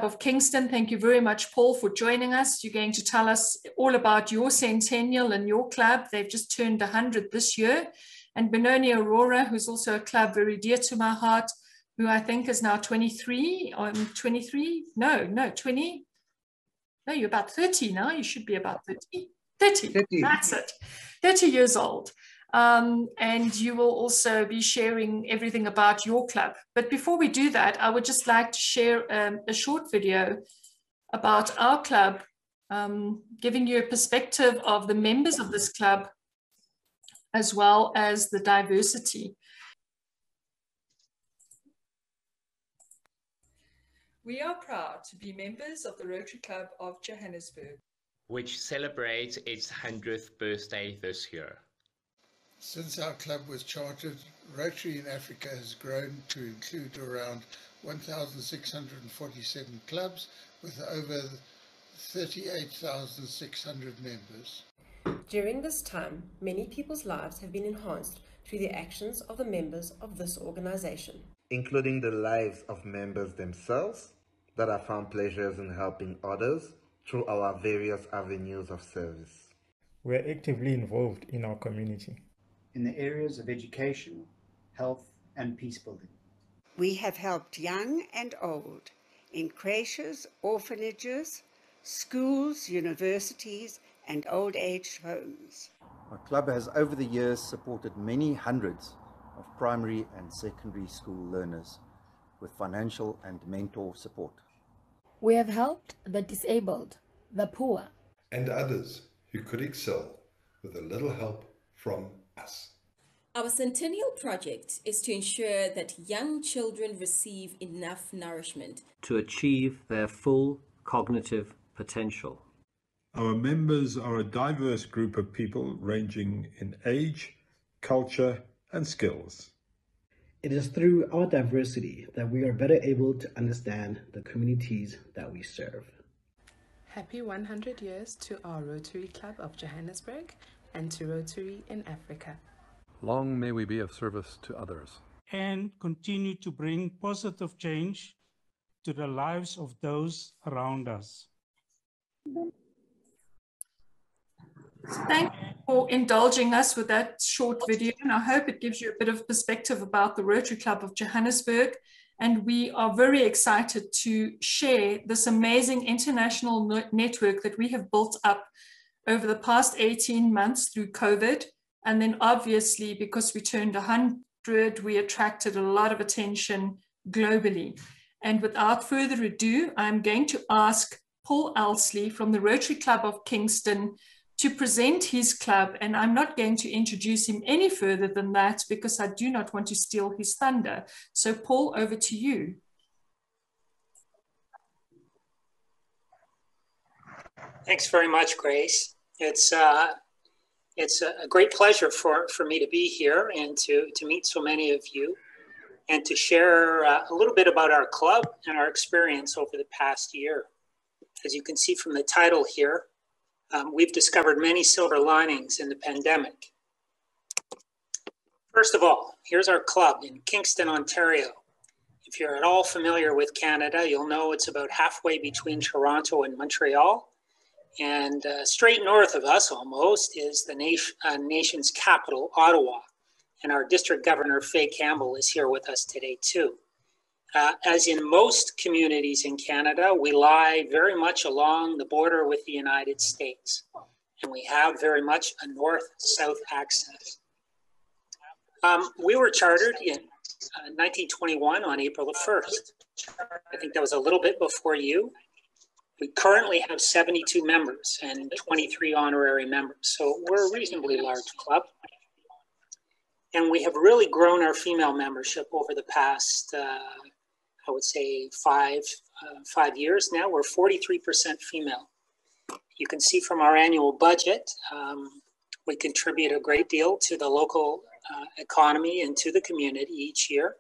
of Kingston. Thank you very much, Paul, for joining us. You're going to tell us all about your centennial and your club. They've just turned 100 this year. And BENONI AURORA, who's also a club very dear to my heart, who I think is now 23, 20. No, you're about 30 now. You should be about 30. 30. That's it. 30 years old. And you will also be sharing everything about your club. But before we do that, I would just like to share a short video about our club, giving you a perspective of the members of this club, as well as the diversity. We are proud to be members of the Rotary Club of Johannesburg, which celebrates its 100th birthday this year. Since our club was chartered, Rotary in Africa has grown to include around 1,647 clubs with over 38,600 members. During this time, many people's lives have been enhanced through the actions of the members of this organization, including the lives of members themselves that have found pleasures in helping others through our various avenues of service. We are actively involved in our community in the areas of education, health, and peace building. We have helped young and old in creches, orphanages, schools, universities, and old age homes. Our club has over the years supported many hundreds of primary and secondary school learners with financial and mentor support. We have helped the disabled, the poor, and others who could excel with a little help from us. Our centennial project is to ensure that young children receive enough nourishment to achieve their full cognitive potential. Our members are a diverse group of people ranging in age, culture, and skills. It is through our diversity that we are better able to understand the communities that we serve. Happy 100 years to our Rotary Club of Johannesburg and to Rotary in Africa. Long may we be of service to others. And continue to bring positive change to the lives of those around us. Thank you for indulging us with that short video, and I hope it gives you a bit of perspective about the Rotary Club of Johannesburg. And we are very excited to share this amazing international network that we have built up over the past 18 months through COVID. And then obviously, because we turned 100, we attracted a lot of attention globally. And without further ado, I'm going to ask Paul Elsley from the Rotary Club of Kingston to present his club. And I'm not going to introduce him any further than that because I do not want to steal his thunder. So Paul, over to you. Thanks very much, Grace. It's a great pleasure for me to be here and to meet so many of you and to share a little bit about our club and our experience over the past year. As you can see from the title here, we've discovered many silver linings in the pandemic. First of all, here's our club in Kingston, Ontario. If you're at all familiar with Canada, you'll know it's about halfway between Toronto and Montreal. And straight north of us almost is the nation's capital, Ottawa. And our district governor, Faye Campbell, is here with us today too. As in most communities in Canada, we lie very much along the border with the United States. And we have very much a north-south access. We were chartered in 1921 on April the 1st. I think that was a little bit before you. We currently have 72 members and 23 honorary members, so we're a reasonably large club. And we have really grown our female membership over the past, I would say, five years now. We're 43% female. You can see from our annual budget, we contribute a great deal to the local economy and to the community each year.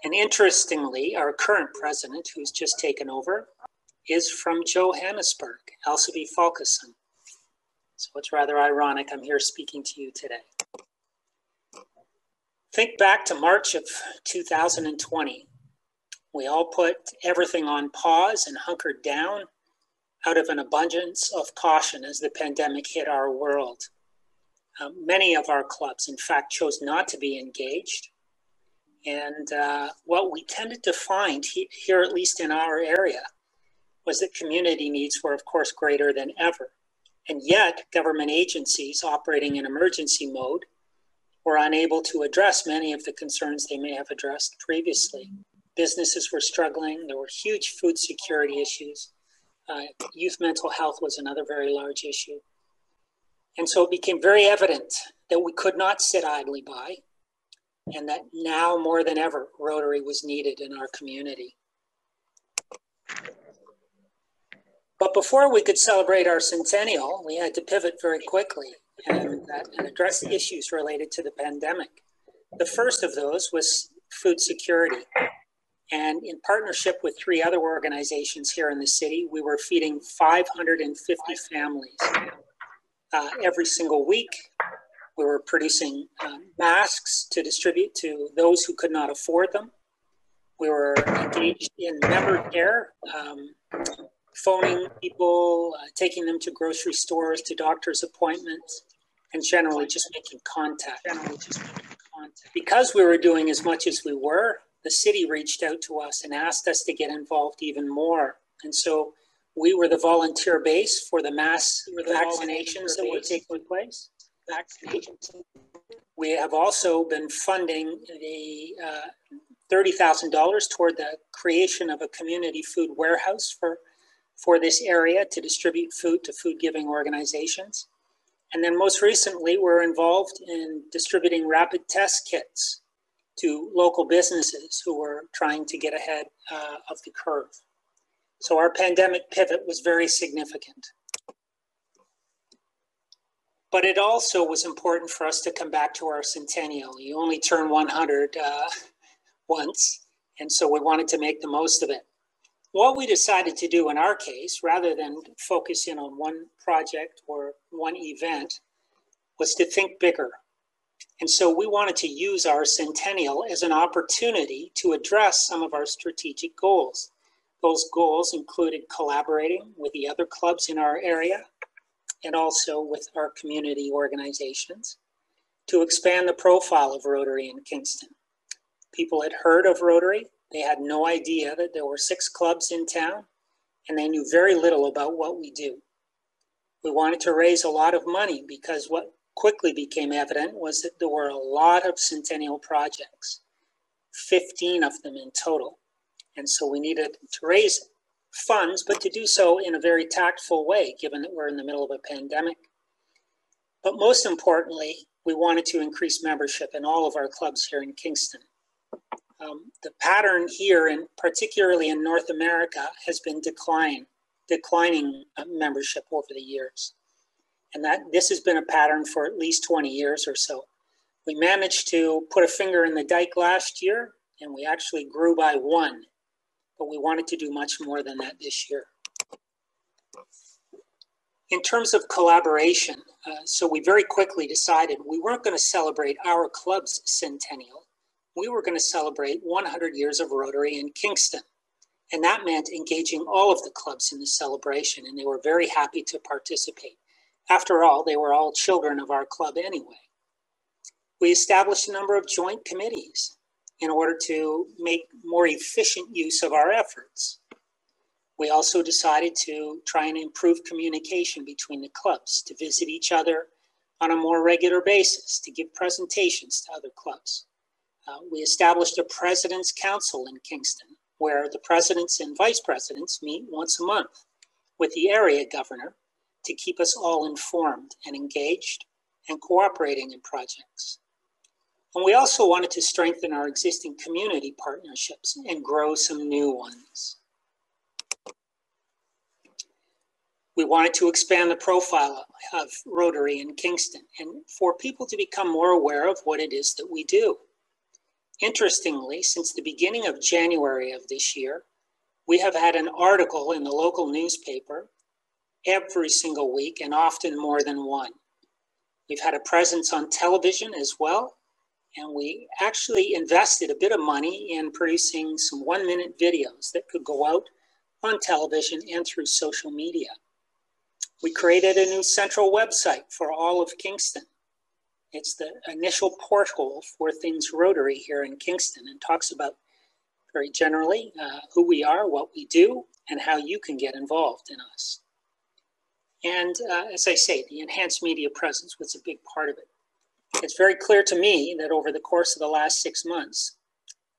And interestingly, our current president, who's just taken over, is from Johannesburg, Elsley Falkison. So it's rather ironic I'm here speaking to you today. Think back to March of 2020, We all put everything on pause and hunkered down out of an abundance of caution as the pandemic hit our world. Many of our clubs, in fact, chose not to be engaged. And what we tended to find here, at least in our area, was that community needs were, of course, greater than ever. And yet, government agencies operating in emergency mode were unable to address many of the concerns they may have addressed previously. Businesses were struggling. There were huge food security issues. Youth mental health was another very large issue. And so it became very evident that we could not sit idly by, and that now more than ever, Rotary was needed in our community. But before we could celebrate our centennial, we had to pivot very quickly and address the issues related to the pandemic. The first of those was food security. And in partnership with 3 other organizations here in the city, we were feeding 550 families every single week. We were producing masks to distribute to those who could not afford them. We were engaged in member care, phoning people, taking them to grocery stores, to doctor's appointments, and generally just making contact. Because we were doing as much as we were, the city reached out to us and asked us to get involved even more. And so we were the volunteer base for the mass vaccinations that were taking place. We have also been funding the $30,000 toward the creation of a community food warehouse for this area to distribute food to food-giving organizations. And then most recently, we're involved in distributing rapid test kits to local businesses who were trying to get ahead of the curve. So our pandemic pivot was very significant. But it also was important for us to come back to our centennial. You only turn 100 once, and so we wanted to make the most of it. What we decided to do in our case, rather than focus in on one project or one event, was to think bigger. And so we wanted to use our centennial as an opportunity to address some of our strategic goals. Those goals included collaborating with the other clubs in our area and also with our community organizations to expand the profile of Rotary in Kingston. People had heard of Rotary. They had no idea that there were 6 clubs in town, and they knew very little about what we do. We wanted to raise a lot of money because what quickly became evident was that there were a lot of centennial projects, 15 of them in total. And so we needed to raise funds, but to do so in a very tactful way, given that we're in the middle of a pandemic. But most importantly, we wanted to increase membership in all of our clubs here in Kingston. The pattern here, and particularly in North America, has been declining membership over the years. And this has been a pattern for at least 20 years or so. We managed to put a finger in the dike last year, and we actually grew by 1, but we wanted to do much more than that this year. In terms of collaboration, so we very quickly decided we weren't going to celebrate our club's centennial. We were going to celebrate 100 years of Rotary in Kingston. And that meant engaging all of the clubs in the celebration, and they were very happy to participate. After all, they were all children of our club anyway. We established a number of joint committees in order to make more efficient use of our efforts. We also decided to try and improve communication between the clubs, to visit each other on a more regular basis, to give presentations to other clubs. We established a President's Council in Kingston, where the presidents and vice presidents meet once a month with the area governor to keep us all informed and engaged and cooperating in projects. And we also wanted to strengthen our existing community partnerships and grow some new ones. We wanted to expand the profile of Rotary in Kingston and for people to become more aware of what it is that we do. Interestingly, since the beginning of January of this year, we have had an article in the local newspaper every single week and often more than one. We've had a presence on television as well, And we actually invested a bit of money in producing some 1-minute videos that could go out on television and through social media. We created a new central website for all of Kingston. It's the initial porthole for things Rotary here in Kingston, and talks about very generally who we are, what we do, and how you can get involved in us. And as I say, the enhanced media presence was a big part of it. It's very clear to me that over the course of the last 6 months,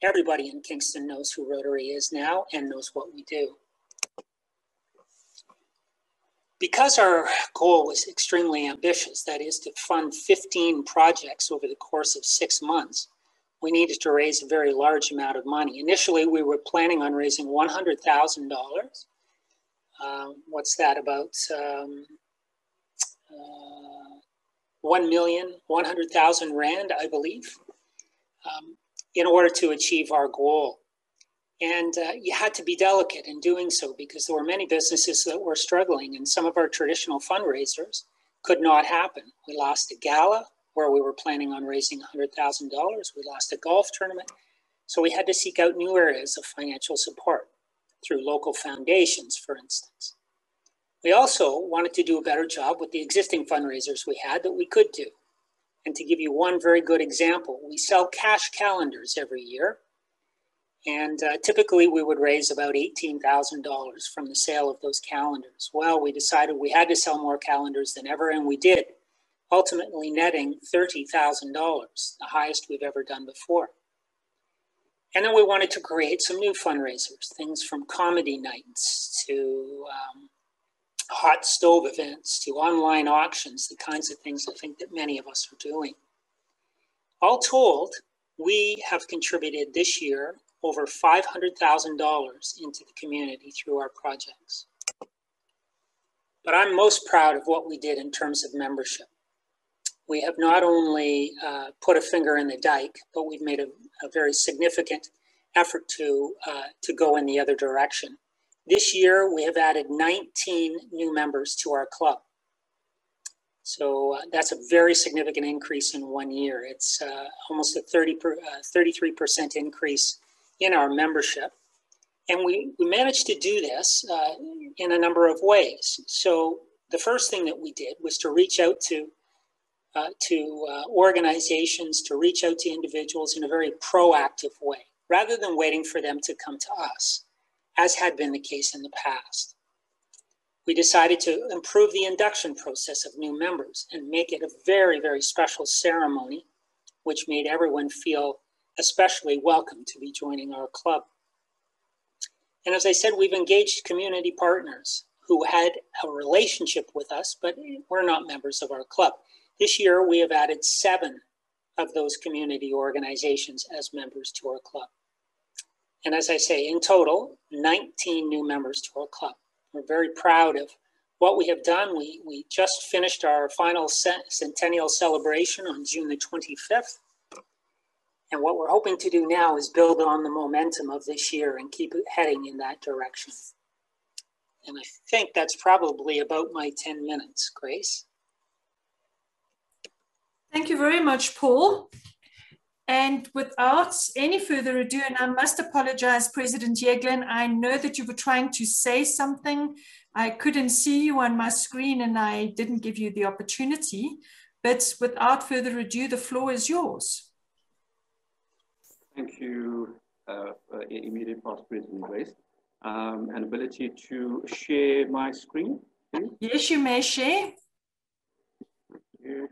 everybody in Kingston knows who Rotary is now and knows what we do. Because our goal was extremely ambitious, that is to fund 15 projects over the course of 6 months, we needed to raise a very large amount of money. Initially, we were planning on raising $100,000. What's that, about 1,100,000 Rand, I believe, in order to achieve our goal. And you had to be delicate in doing so because there were many businesses that were struggling, and some of our traditional fundraisers could not happen. We lost a gala where we were planning on raising $100,000. We lost a golf tournament. So we had to seek out new areas of financial support through local foundations, for instance. We also wanted to do a better job with the existing fundraisers we had that we could do. And to give you one very good example, we sell cash calendars every year. And typically we would raise about $18,000 from the sale of those calendars. Well, we decided we had to sell more calendars than ever, and we did, ultimately netting $30,000, the highest we've ever done before. And then we wanted to create some new fundraisers, things from comedy nights to hot stove events to online auctions, the kinds of things I think that many of us are doing. All told, we have contributed this year over $500,000 into the community through our projects. But I'm most proud of what we did in terms of membership. We have not only put a finger in the dike, but we've made a very significant effort to go in the other direction. This year, we have added 19 new members to our club. So that's a very significant increase in 1 year. It's almost a 33% increase in our membership. And we managed to do this in a number of ways. So the first thing that we did was to reach out to organizations, to reach out to individuals in a very proactive way, rather than waiting for them to come to us, as had been the case in the past. We decided to improve the induction process of new members and make it a very, very special ceremony, which made everyone feel especially welcome to be joining our club. And as I said, we've engaged community partners who had a relationship with us, but were not members of our club. This year, we have added 7 of those community organizations as members to our club. And as I say, in total, 19 new members to our club. We're very proud of what we have done. We just finished our final centennial celebration on June the 25th. And what we're hoping to do now is build on the momentum of this year and keep it heading in that direction. And I think that's probably about my 10 minutes, Grace. Thank you very much, Paul. And without any further ado, and I must apologize, President Yegalan, I know that you were trying to say something. I couldn't see you on my screen and I didn't give you the opportunity. But without further ado, the floor is yours. Thank you, immediate past President Grace. An ability to share my screen, please? Yes, you may share. Thank you.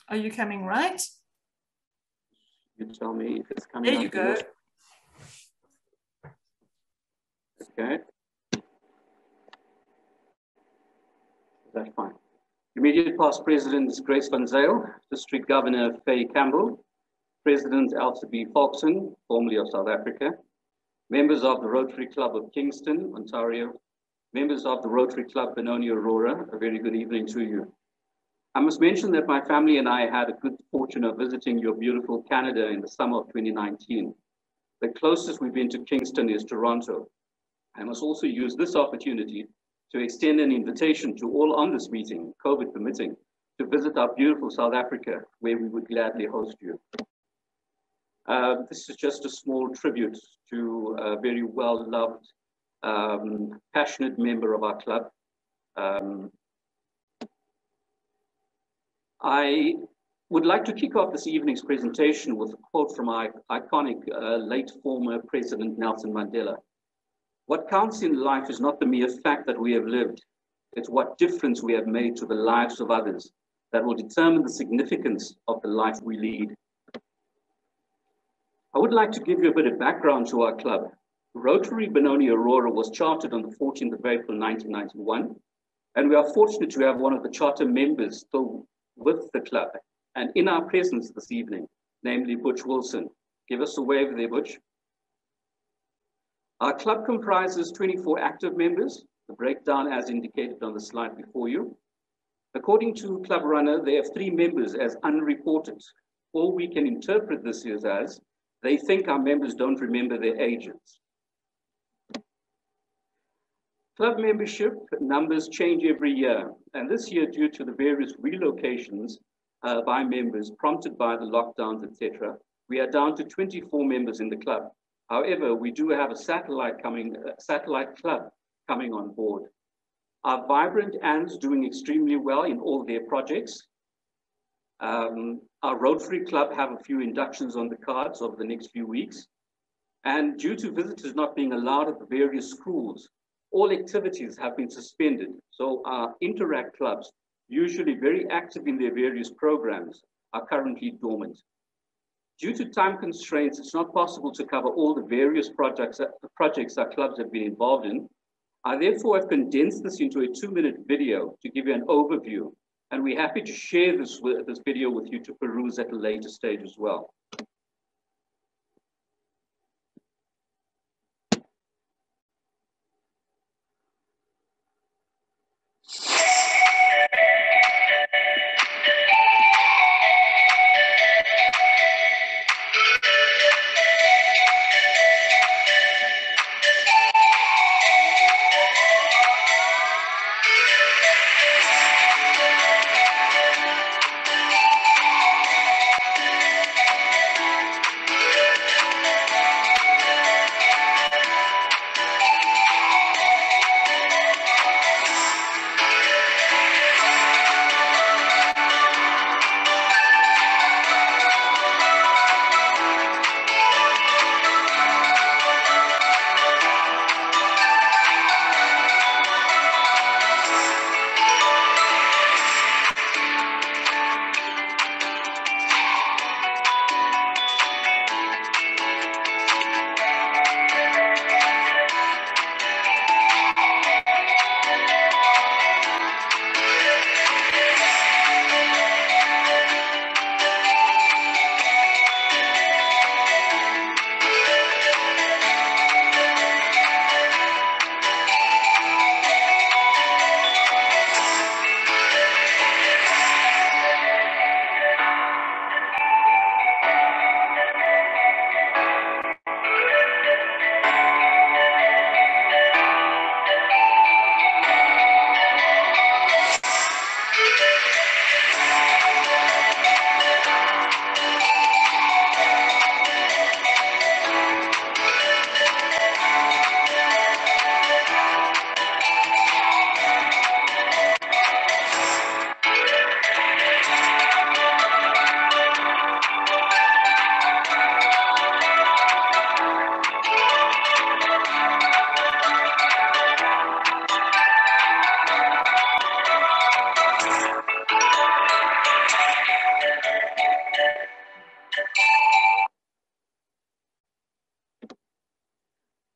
Are you coming right? You tell me if it's coming. There you go. Okay. That's fine. Immediate past Presidents Grace Van Zyl, District Governor Faye Campbell, President Elsley Folkson, formerly of South Africa, members of the Rotary Club of Kingston, Ontario, members of the Rotary Club BENONI AURORA, a very good evening to you. I must mention that my family and I had a good fortune of visiting your beautiful Canada in the summer of 2019. The closest we've been to Kingston is Toronto. I must also use this opportunity to extend an invitation to all on this meeting, COVID permitting, to visit our beautiful South Africa, where we would gladly host you. This is just a small tribute to a very well-loved, passionate member of our club. I would like to kick off this evening's presentation with a quote from our iconic late former President Nelson Mandela. What counts in life is not the mere fact that we have lived, it's what difference we have made to the lives of others that will determine the significance of the life we lead. I would like to give you a bit of background to our club. Rotary BENONI AURORA was chartered on the 14th of April 1991, and we are fortunate to have one of the charter members still with the club and in our presence this evening, namely Butch Wilson. Give us a wave there, Butch. Our club comprises 24 active members, the breakdown as indicated on the slide before you. According to Club Runner, they have 3 members as unreported. All we can interpret this is as they think our members don't remember their ages. Club membership numbers change every year, and this year, due to the various relocations by members prompted by the lockdowns, etc., we are down to 24 members in the club. However, we do have a satellite club coming on board. Our vibrant ANDs doing extremely well in all their projects. Our Rotary Club have a few inductions on the cards over the next few weeks. And due to visitors not being allowed at the various schools, all activities have been suspended. So our Interact clubs, usually very active in their various programs, are currently dormant. Due to time constraints, it's not possible to cover all the various projects our clubs have been involved in. I therefore have condensed this into a 2-minute video to give you an overview, and we're happy to share this video with you to peruse at a later stage as well.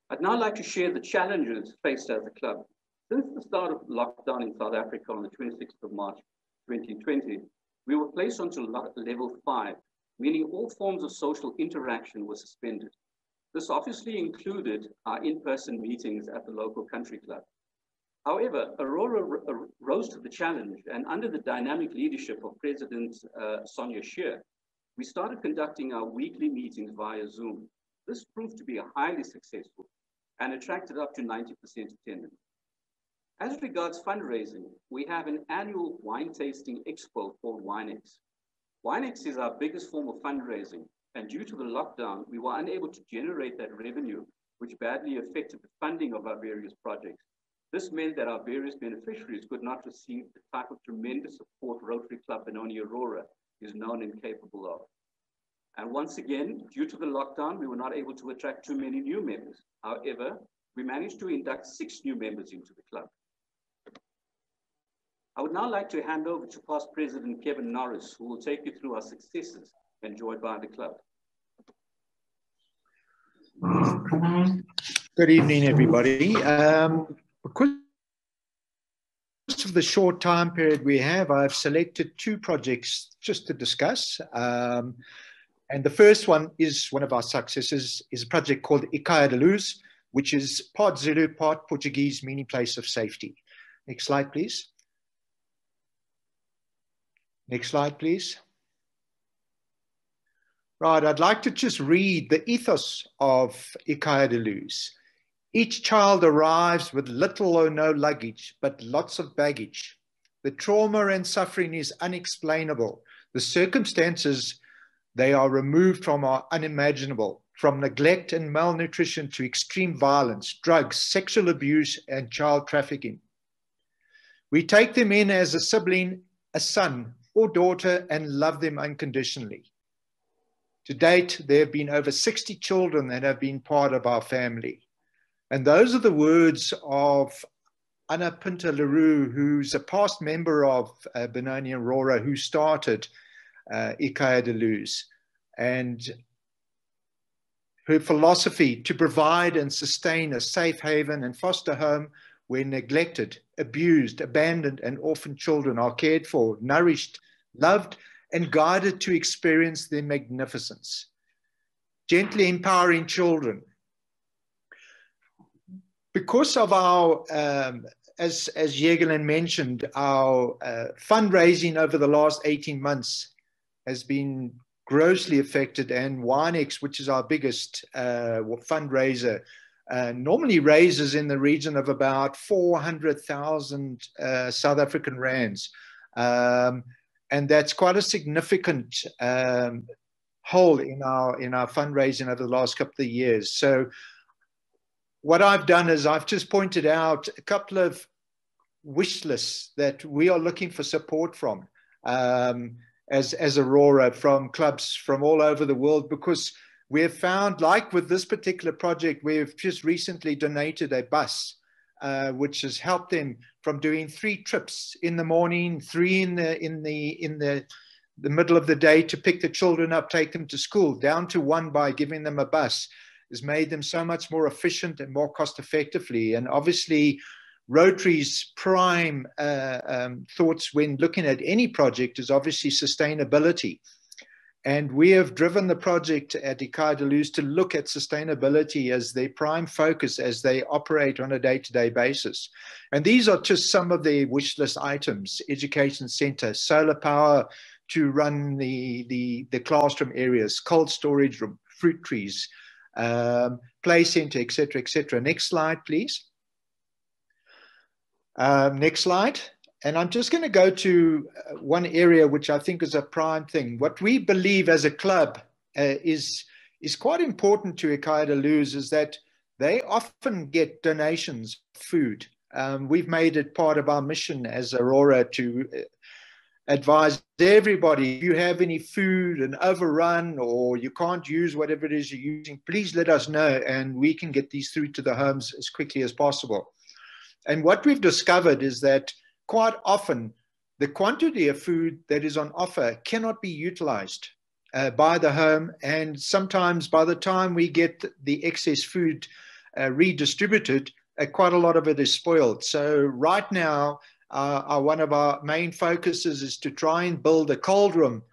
I'd now like to share the challenges faced as a club. Since the start of lockdown in South Africa on the 26th of March 2020, we were placed onto level 5, meaning all forms of social interaction were suspended. This obviously included our in-person meetings at the local country club. However, AURORA rose to the challenge, and under the dynamic leadership of President Sonia Shear, we started conducting our weekly meetings via Zoom. This proved to be highly successful and attracted up to 90% attendance. As regards fundraising, we have an annual wine tasting expo called WineX. WineX is our biggest form of fundraising, and due to the lockdown, we were unable to generate that revenue, which badly affected the funding of our various projects. This meant that our various beneficiaries could not receive the type of tremendous support Rotary Club BENONI AURORA is known and capable of. And once again, due to the lockdown, we were not able to attract too many new members. However, we managed to induct 6 new members into the club. I would now like to hand over to past President Kevin Norris, who will take you through our successes enjoyed by the club. Good evening, everybody. Because of the short time period we have, I've selected 2 projects just to discuss. And the first one is one of our successes, is a project called Ekhaya de Luz, which is part Zulu, part Portuguese, meaning place of safety. Next slide, please. Next slide, please. Right, I'd like to just read the ethos of Ekhaya de Luz. Each child arrives with little or no luggage, but lots of baggage. The trauma and suffering is unexplainable. The circumstances they are removed from are unimaginable, from neglect and malnutrition to extreme violence, drugs, sexual abuse, and child trafficking. We take them in as a sibling, a son or daughter, and love them unconditionally. To date, there have been over 60 children that have been part of our family. And those are the words of Anna Pinta Leroux, who's a past member of BENONI AURORA, who started Ekhaya de Luz. And her philosophy to provide and sustain a safe haven and foster home where neglected, abused, abandoned, and orphaned children are cared for, nourished, loved, and guided to experience their magnificence. Gently empowering children. Because of our, as Yegalan mentioned, our fundraising over the last 18 months has been grossly affected, and WineX, which is our biggest fundraiser, normally raises in the region of about 400,000 South African rands. And that's quite a significant hole in our fundraising over the last couple of years. So what I've done is I've just pointed out a couple of wish lists that we are looking for support from as AURORA, from clubs from all over the world, because we have found, like with this particular project, we've just recently donated a bus, which has helped them from doing 3 trips in the morning, 3 in the middle of the day to pick the children up, take them to school, down to 1 by giving them a bus, has made them so much more efficient and more cost effectively. And obviously Rotary's prime thoughts when looking at any project is obviously sustainability. And we have driven the project at Ekhaya de Luz to look at sustainability as their prime focus as they operate on a day-to-day basis. And these are just some of their wish list items: education center, solar power to run the classroom areas, cold storage room, fruit trees, play center, etc., etc. Next slide, please. Next slide. And I'm just going to go to one area which I think is a prime thing. What we believe as a club is quite important to Ekhaya de Luz is that they often get donations of food. We've made it part of our mission as AURORA to advise everybody, if you have any food and overrun or you can't use whatever it is you're using, please let us know and we can get these through to the homes as quickly as possible. And what we've discovered is that quite often the quantity of food that is on offer cannot be utilized by the home, and sometimes by the time we get the excess food redistributed, quite a lot of it is spoiled. So right now, one of our main focuses is to try and build a cold room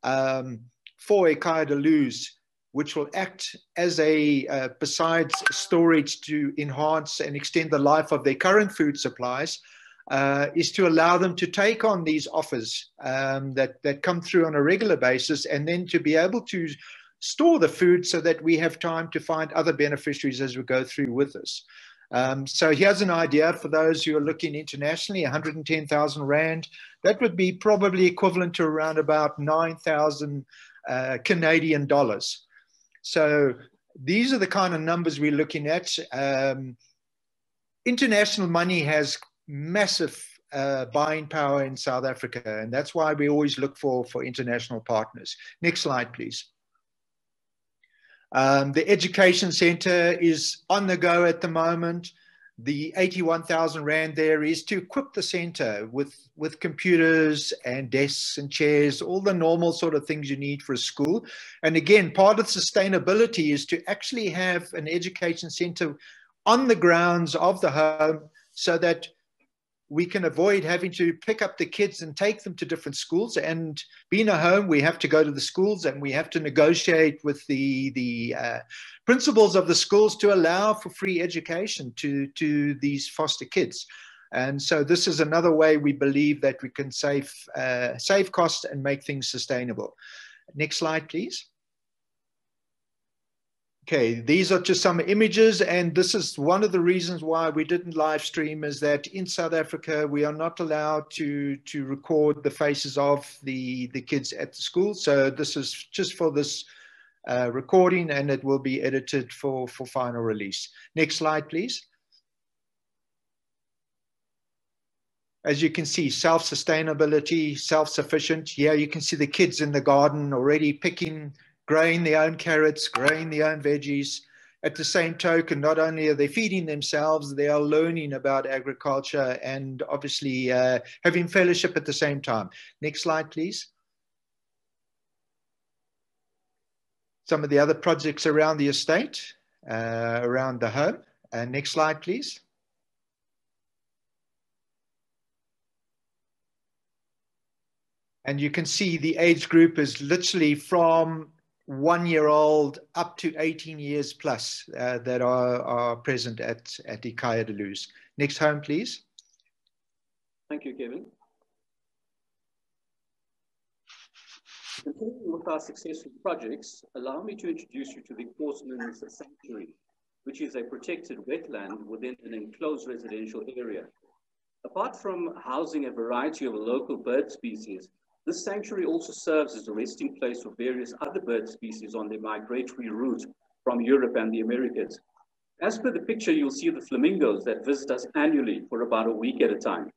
for Ekhaya de Luz, which will act as a, besides storage to enhance and extend the life of their current food supplies, is to allow them to take on these offers that come through on a regular basis, and then to be able to store the food so that we have time to find other beneficiaries as we go through with this. So here's an idea for those who are looking internationally, 110,000 Rand. That would be probably equivalent to around about 9,000 Canadian dollars. So these are the kind of numbers we're looking at. International money has massive buying power in South Africa, and that's why we always look for international partners. Next slide, please. The education center is on the go at the moment. The 81,000 Rand there is to equip the center with computers and desks and chairs, all the normal sort of things you need for a school. And again, part of sustainability is to actually have an education center on the grounds of the home so that we can avoid having to pick up the kids and take them to different schools. And being a home, we have to go to the schools and we have to negotiate with the principals of the schools to allow for free education to these foster kids. And so this is another way we believe that we can save costs and make things sustainable. Next slide, please. Okay, these are just some images, and this is one of the reasons why we didn't live stream, is that in South Africa, we are not allowed to record the faces of the kids at the school. So this is just for this recording, and it will be edited for final release. Next slide, please. As you can see, self-sustainability, self-sufficient. Here you can see the kids in the garden already growing their own carrots, growing their own veggies. At the same token, not only are they feeding themselves, they are learning about agriculture and obviously having fellowship at the same time. Next slide, please. Some of the other projects around the estate, around the home. Next slide, please. And you can see the age group is literally from 1-year-old up to 18 years plus that are present at Ikaya de Luz. Next home, please. Thank you, Kevin. Continuing with our successful projects, allow me to introduce you to the Horseman's Sanctuary, which is a protected wetland within an enclosed residential area. Apart from housing a variety of local bird species, this sanctuary also serves as a resting place for various other bird species on their migratory route from Europe and the Americas. As per the picture, you'll see the flamingos that visit us annually for about a week at a time.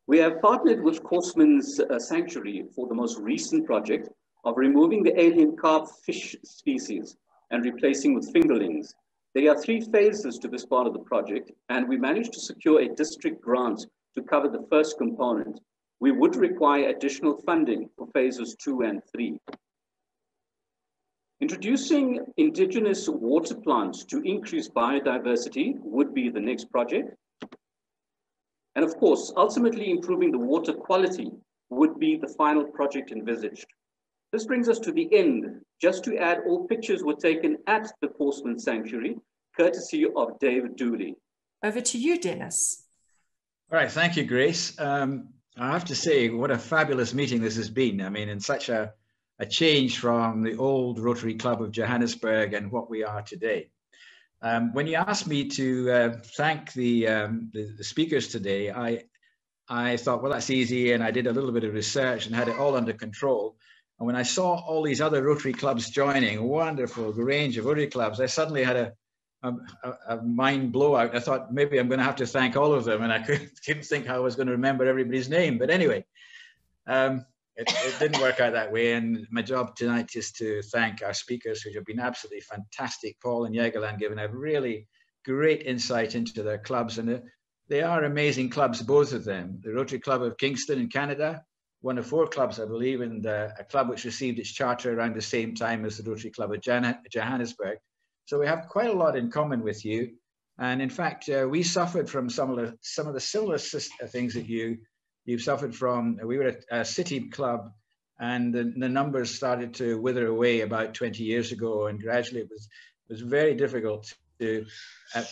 We have partnered with Horseman's Sanctuary for the most recent project of removing the alien carp fish species and replacing with fingerlings. There are 3 phases to this part of the project, and we managed to secure a district grant to cover the first component. We would require additional funding for phases 2 and 3. Introducing indigenous water plants to increase biodiversity would be the next project. And of course, ultimately improving the water quality would be the final project envisaged. This brings us to the end. Just to add, all pictures were taken at the Horseman's Sanctuary, courtesy of David Dooley. Over to you, Dennis. All right, thank you, Grace. I have to say, what a fabulous meeting this has been. I mean, in such a change from the old Rotary Club of Johannesburg and what we are today. When you asked me to thank the speakers today, I thought, well, that's easy, and I did a little bit of research and had it all under control. And when I saw all these other Rotary clubs joining, a wonderful range of Rotary clubs, I suddenly had a mind blowout. I thought maybe I'm going to have to thank all of them, and I couldn't think how I was going to remember everybody's name. But anyway, it didn't work out that way. And my job tonight is to thank our speakers, who have been absolutely fantastic. Paul and Yegalan giving a really great insight into their clubs, and they are amazing clubs, both of them. The Rotary Club of Kingston in Canada, one of 4 clubs, I believe, and a club which received its charter around the same time as the Rotary Club of Johannesburg. So we have quite a lot in common with you. And in fact, we suffered from some of the similar things that you've suffered from. We were a city club, and the numbers started to wither away about 20 years ago. And gradually it was very difficult to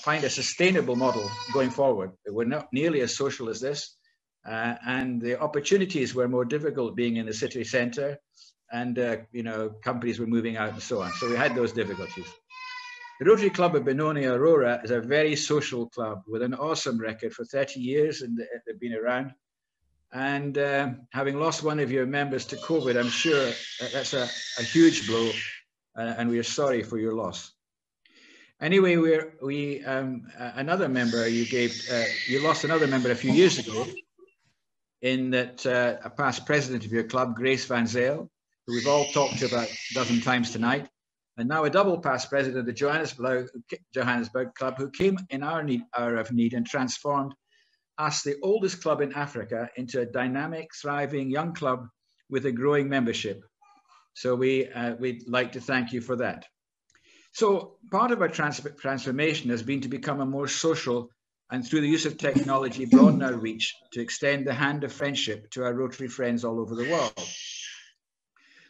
find a sustainable model going forward. We're not nearly as social as this. And the opportunities were more difficult being in the city centre. and you know, companies were moving out and so on. So we had those difficulties. The Rotary Club of BENONI AURORA is a very social club with an awesome record for 30 years, and they've been around. And having lost one of your members to COVID, I'm sure that's a huge blow, and we are sorry for your loss. Anyway, another member you lost another member a few years ago, in that a past president of your club, Grace Van Zyl, who we've all talked about a dozen times tonight, and now a double past president of the Johannesburg club, who came in our hour of need and transformed us, the oldest club in Africa, into a dynamic, thriving young club with a growing membership. So we'd like to thank you for that. So part of our transformation has been to become a more social, and through the use of technology, broaden our reach to extend the hand of friendship to our Rotary friends all over the world.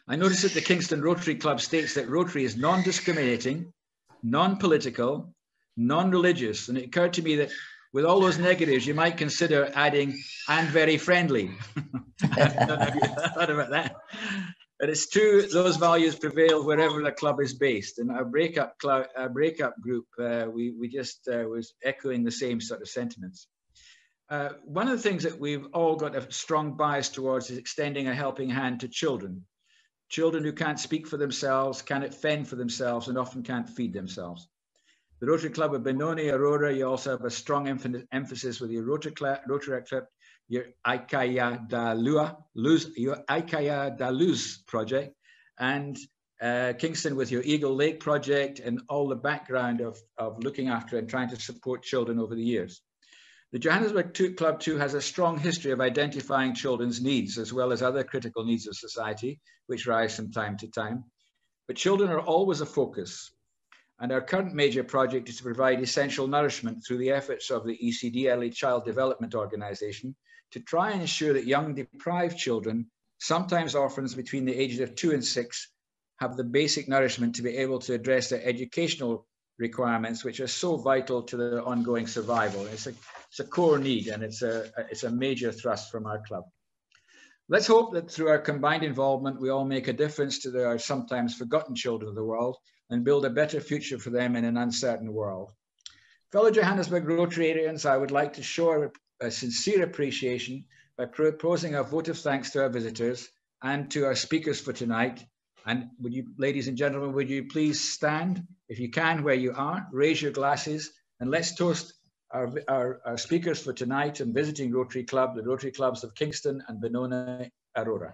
I noticed that the Kingston Rotary Club states that Rotary is non-discriminating, non-political, non-religious, and it occurred to me that with all those negatives, you might consider adding "and very friendly." I don't know if you thought about that. But it's true, those values prevail wherever the club is based. And our breakup group, we just was echoing the same sort of sentiments. One of the things that we've all got a strong bias towards is extending a helping hand to children. Children who can't speak for themselves, cannot fend for themselves, and often can't feed themselves. The Rotary Club of BENONI AURORA, you also have a strong emphasis with your Rotary Club, your Aikaya da Luz project, and Kingston with your Eagle Lake project, and all the background of looking after and trying to support children over the years. The Johannesburg Club too has a strong history of identifying children's needs, as well as other critical needs of society, which rise from time to time. But children are always a focus. And our current major project is to provide essential nourishment through the efforts of the ECD Early Child Development Organization to try and ensure that young deprived children, sometimes orphans between the ages of 2 and 6, have the basic nourishment to be able to address their educational requirements, which are so vital to their ongoing survival. It's a core need, and it's a major thrust from our club. Let's hope that through our combined involvement, we all make a difference to our sometimes forgotten children of the world and build a better future for them in an uncertain world. Fellow Johannesburg Rotarians, I would like to show a sincere appreciation by proposing a vote of thanks to our visitors and to our speakers for tonight. And would you, ladies and gentlemen, would you please stand, if you can, where you are, raise your glasses, and let's toast our speakers for tonight and visiting Rotary Club, the Rotary Clubs of Kingston and BENONI AURORA.